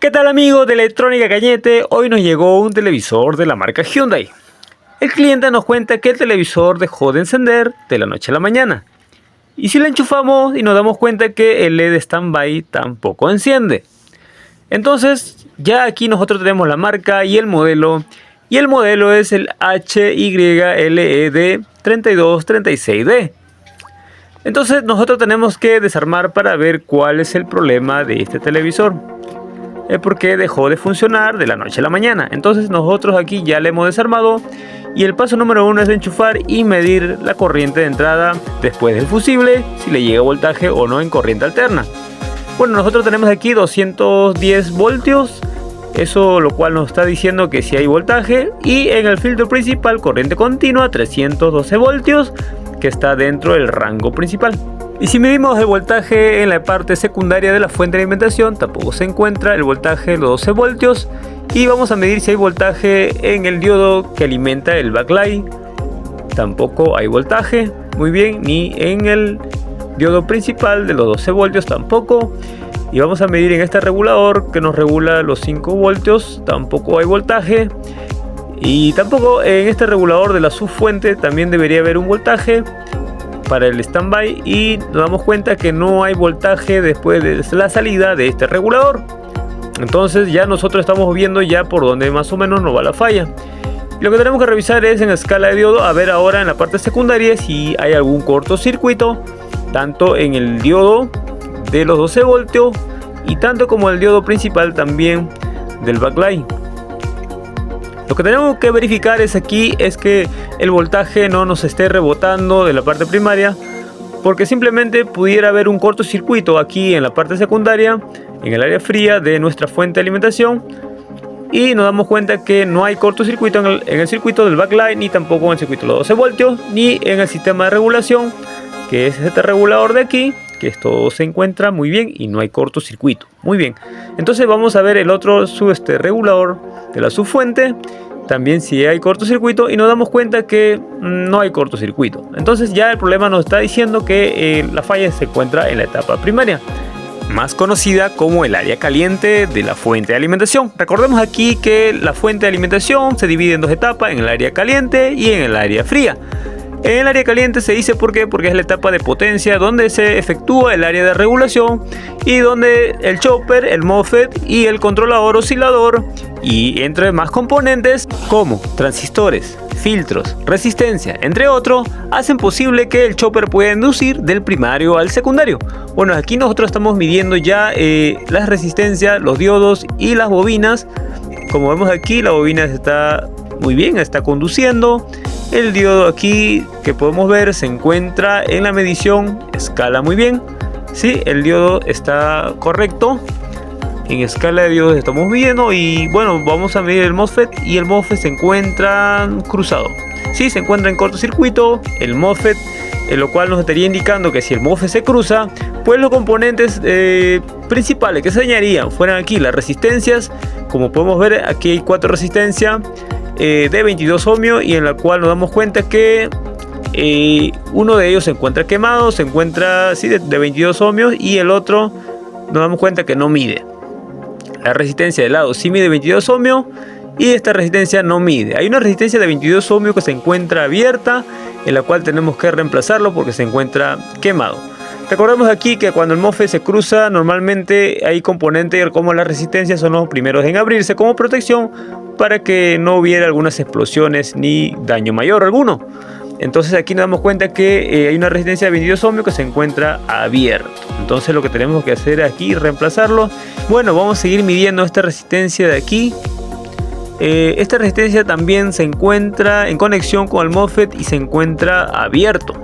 ¿Qué tal amigos de Electrónica Cañete? Hoy nos llegó un televisor de la marca Hyundai. El cliente nos cuenta que el televisor dejó de encender de la noche a la mañana. Y si le enchufamos y nos damos cuenta que el LED standby tampoco enciende. Entonces ya aquí nosotros tenemos la marca y el modelo. Y el modelo es el HYLED 3236D. Entonces nosotros tenemos que desarmar para ver cuál es el problema de este televisor. Es porque dejó de funcionar de la noche a la mañana. Entonces nosotros aquí ya le hemos desarmado. Y el paso número 1 es enchufar y medir la corriente de entrada después del fusible, si le llega voltaje o no en corriente alterna. Bueno, nosotros tenemos aquí 210 voltios. Eso lo cual nos está diciendo que sí hay voltaje. Y en el filtro principal corriente continua 312 voltios, que está dentro del rango principal. Y si medimos el voltaje en la parte secundaria de la fuente de alimentación, tampoco se encuentra el voltaje de los 12 voltios. Y vamos a medir si hay voltaje en el diodo que alimenta el backlight. Tampoco hay voltaje, muy bien, ni en el diodo principal de los 12 voltios tampoco. Y vamos a medir en este regulador que nos regula los 5 voltios, tampoco hay voltaje. Y tampoco en este regulador de la subfuente también debería haber un voltaje para el standby, y nos damos cuenta que no hay voltaje después de la salida de este regulador. Entonces ya nosotros estamos viendo ya por donde más o menos nos va la falla. Y lo que tenemos que revisar es en escala de diodo, a ver ahora en la parte secundaria si hay algún cortocircuito, tanto en el diodo de los 12 voltios y tanto como el diodo principal también del backlight. Lo que tenemos que verificar es que el voltaje no nos esté rebotando de la parte primaria, porque simplemente pudiera haber un cortocircuito aquí en la parte secundaria, en el área fría de nuestra fuente de alimentación, y nos damos cuenta que no hay cortocircuito en el circuito del backlight, ni tampoco en el circuito de los 12 voltios, ni en el sistema de regulación, que es este regulador de aquí, que esto se encuentra muy bien y no hay cortocircuito. Muy bien, entonces vamos a ver el otro regulador de la subfuente, también si hay cortocircuito, y nos damos cuenta que no hay cortocircuito. Entonces ya el problema nos está diciendo que la falla se encuentra en la etapa primaria, más conocida como el área caliente de la fuente de alimentación. Recordemos aquí que la fuente de alimentación se divide en dos etapas, en el área caliente y en el área fría. En el área caliente se dice ¿por qué? Porque es la etapa de potencia donde se efectúa el área de regulación y donde el chopper, el MOSFET y el controlador oscilador y entre más componentes como transistores, filtros, resistencia, entre otros, hacen posible que el chopper pueda inducir del primario al secundario. Bueno, aquí nosotros estamos midiendo ya las resistencias, los diodos y las bobinas. Como vemos aquí, la bobina está muy bien, está conduciendo. El diodo aquí que podemos ver se encuentra en la medición, escala muy bien. Sí, el diodo está correcto. En escala de diodos estamos viendo. Y bueno, vamos a medir el MOSFET. Y el MOSFET se encuentra cruzado. Sí, se encuentra en cortocircuito el MOSFET, lo cual nos estaría indicando que si el MOSFET se cruza, pues los componentes principales que se dañarían fueran aquí las resistencias. Como podemos ver, aquí hay 4 resistencias de 22 ohmios, y en la cual nos damos cuenta que uno de ellos se encuentra quemado, se encuentra sí, de 22 ohmios, y el otro nos damos cuenta que no mide. La resistencia del lado sí mide 22 ohmios y esta resistencia no mide. Hay una resistencia de 22 ohmios que se encuentra abierta, en la cual tenemos que reemplazarlo porque se encuentra quemado. Recordemos aquí que cuando el MOSFET se cruza, normalmente hay componentes como las resistencias son los primeros en abrirse como protección para que no hubiera algunas explosiones ni daño mayor alguno. Entonces aquí nos damos cuenta que hay una resistencia de 22 ohmios que se encuentra abierto. Entonces lo que tenemos que hacer aquí es reemplazarlo. Bueno, vamos a seguir midiendo esta resistencia de aquí. Esta resistencia también se encuentra en conexión con el MOSFET y se encuentra abierto.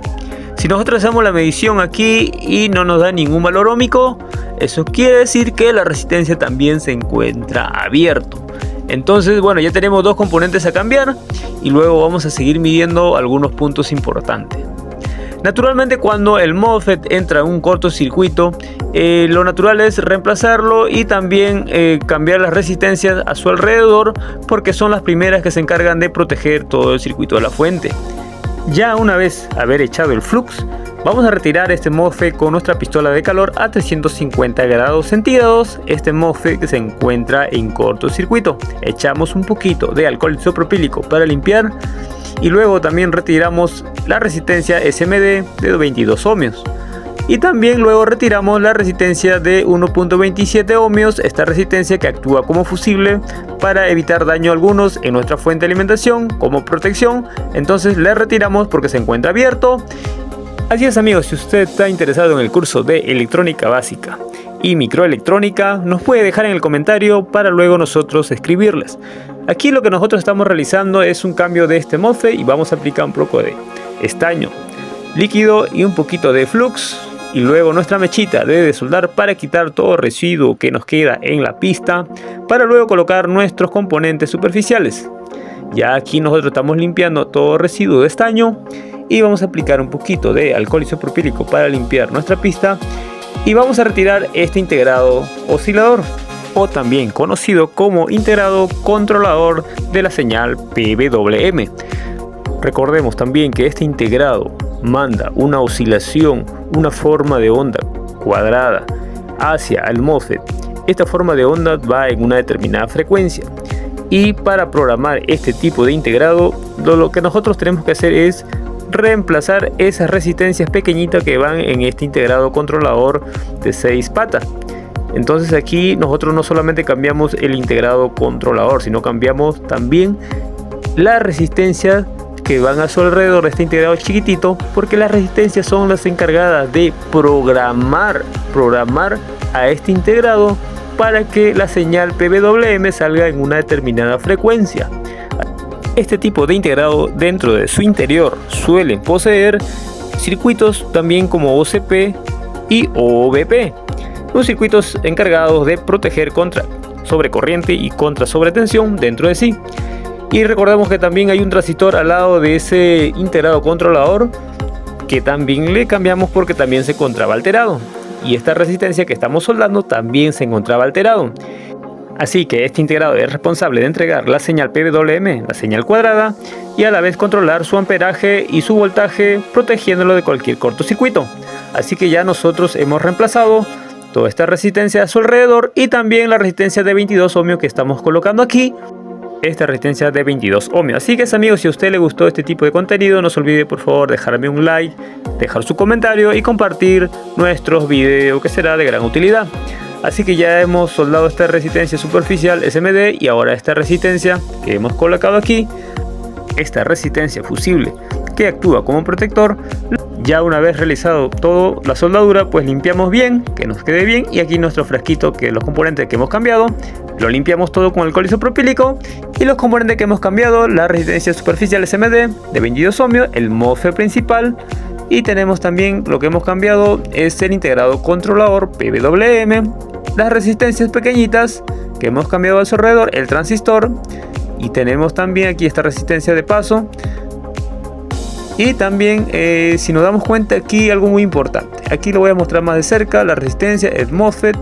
Si nosotros hacemos la medición aquí y no nos da ningún valor óhmico, eso quiere decir que la resistencia también se encuentra abierto. Entonces, bueno, ya tenemos 2 componentes a cambiar y luego vamos a seguir midiendo algunos puntos importantes. Naturalmente, cuando el MOSFET entra en un cortocircuito, lo natural es reemplazarlo y también cambiar las resistencias a su alrededor, porque son las primeras que se encargan de proteger todo el circuito de la fuente. Ya una vez haber echado el flux, Vamos a retirar este MOSFET con nuestra pistola de calor a 350 grados centígrados. Este MOSFET se encuentra en cortocircuito. Echamos un poquito de alcohol isopropílico para limpiar y luego también retiramos la resistencia SMD de 22 ohmios. Y también luego retiramos la resistencia de 1.27 ohmios, esta resistencia que actúa como fusible para evitar daño algunos en nuestra fuente de alimentación como protección. Entonces le retiramos porque se encuentra abierto. Así es amigos, si usted está interesado en el curso de electrónica básica y microelectrónica, nos puede dejar en el comentario para luego nosotros escribirles. Aquí lo que nosotros estamos realizando es un cambio de este MOSFET y vamos a aplicar un poco de estaño líquido y un poquito de flux. Y luego nuestra mechita de desoldar para quitar todo residuo que nos queda en la pista, para luego colocar nuestros componentes superficiales. Ya aquí nosotros estamos limpiando todo residuo de estaño y vamos a aplicar un poquito de alcohol isopropílico para limpiar nuestra pista y vamos a retirar este integrado oscilador, o también conocido como integrado controlador de la señal PWM. Recordemos también que este integrado manda una oscilación, una forma de onda cuadrada hacia el MOSFET. Esta forma de onda va en una determinada frecuencia y para programar este tipo de integrado lo que nosotros tenemos que hacer es reemplazar esas resistencias pequeñitas que van en este integrado controlador de 6 patas. Entonces aquí nosotros no solamente cambiamos el integrado controlador, sino cambiamos también la resistencia que van a su alrededor de este integrado chiquitito, porque las resistencias son las encargadas de programar a este integrado para que la señal PWM salga en una determinada frecuencia. Este tipo de integrado dentro de su interior suelen poseer circuitos también como OCP y OVP, los circuitos encargados de proteger contra sobrecorriente y contra sobretensión dentro de sí. Y recordemos que también hay un transistor al lado de ese integrado controlador que también le cambiamos porque también se encontraba alterado. Y esta resistencia que estamos soldando también se encontraba alterado. Así que este integrado es responsable de entregar la señal PWM, la señal cuadrada, y a la vez controlar su amperaje y su voltaje protegiéndolo de cualquier cortocircuito. Así que ya nosotros hemos reemplazado toda esta resistencia a su alrededor y también la resistencia de 22 ohmios que estamos colocando aquí. Esta resistencia de 22 ohmios. Así que amigos, si a usted le gustó este tipo de contenido, no se olvide por favor dejarme un like, dejar su comentario y compartir nuestros videos, que será de gran utilidad. Así que ya hemos soldado esta resistencia superficial SMD y ahora esta resistencia que hemos colocado aquí, esta resistencia fusible que actúa como protector. Ya una vez realizado toda la soldadura, pues limpiamos bien, que nos quede bien, y aquí nuestro frasquito, que los componentes que hemos cambiado, lo limpiamos todo con alcohol isopropílico, y los componentes que hemos cambiado, la resistencia superficial SMD de 22 ohmios, el MOSFET principal, y tenemos también lo que hemos cambiado es el integrado controlador PWM, las resistencias pequeñitas que hemos cambiado a su alrededor, el transistor, y tenemos también aquí esta resistencia de paso. Y también si nos damos cuenta aquí algo muy importante, aquí lo voy a mostrar más de cerca, la resistencia, el MOSFET,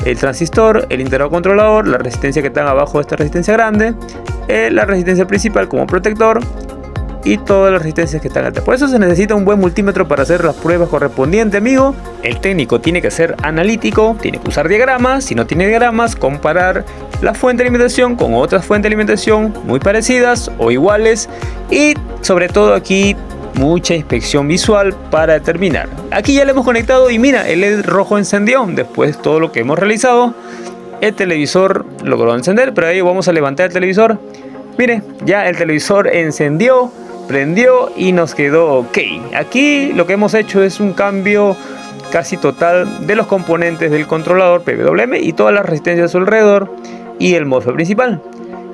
el transistor, el integrado controlador, la resistencia que están abajo de esta resistencia grande, la resistencia principal como protector y todas las resistencias que están altas. Por eso se necesita un buen multímetro para hacer las pruebas correspondientes, amigo. El técnico tiene que ser analítico, tiene que usar diagramas, si no tiene diagramas, comparar la fuente de alimentación con otras fuentes de alimentación muy parecidas o iguales, y sobre todo aquí mucha inspección visual para determinar. Aquí ya le hemos conectado y mira, el LED rojo encendió. Después de todo lo que hemos realizado, el televisor logró encender, pero ahí vamos a levantar el televisor. Mire, ya el televisor encendió, prendió y nos quedó ok. Aquí lo que hemos hecho es un cambio casi total de los componentes del controlador PWM y todas las resistencias a su alrededor y el MOSFET principal.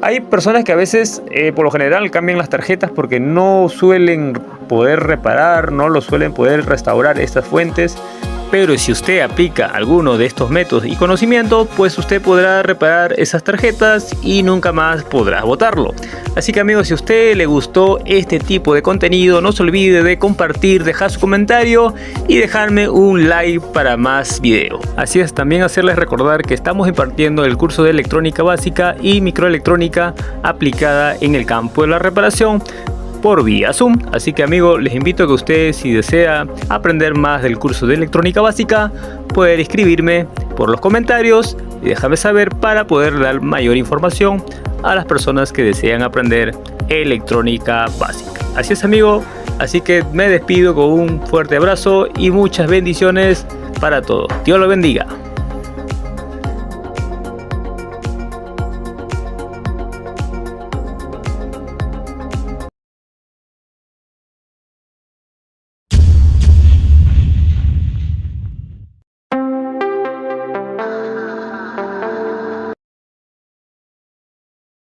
Hay personas que a veces, por lo general, cambian las tarjetas porque no suelen poder reparar, no lo suelen poder restaurar estas fuentes. Pero si usted aplica alguno de estos métodos y conocimientos, pues usted podrá reparar esas tarjetas y nunca más podrá botarlo. Así que amigos, si a usted le gustó este tipo de contenido, no se olvide de compartir, dejar su comentario y dejarme un like para más videos. Así es, también hacerles recordar que estamos impartiendo el curso de electrónica básica y microelectrónica aplicada en el campo de la reparación. por vía Zoom. Así que amigo, les invito a que usted, si desea aprender más del curso de electrónica básica, puede escribirme por los comentarios y déjame saber para poder dar mayor información a las personas que desean aprender electrónica básica. Así es amigo, así que me despido con un fuerte abrazo y muchas bendiciones para todos. Dios los bendiga.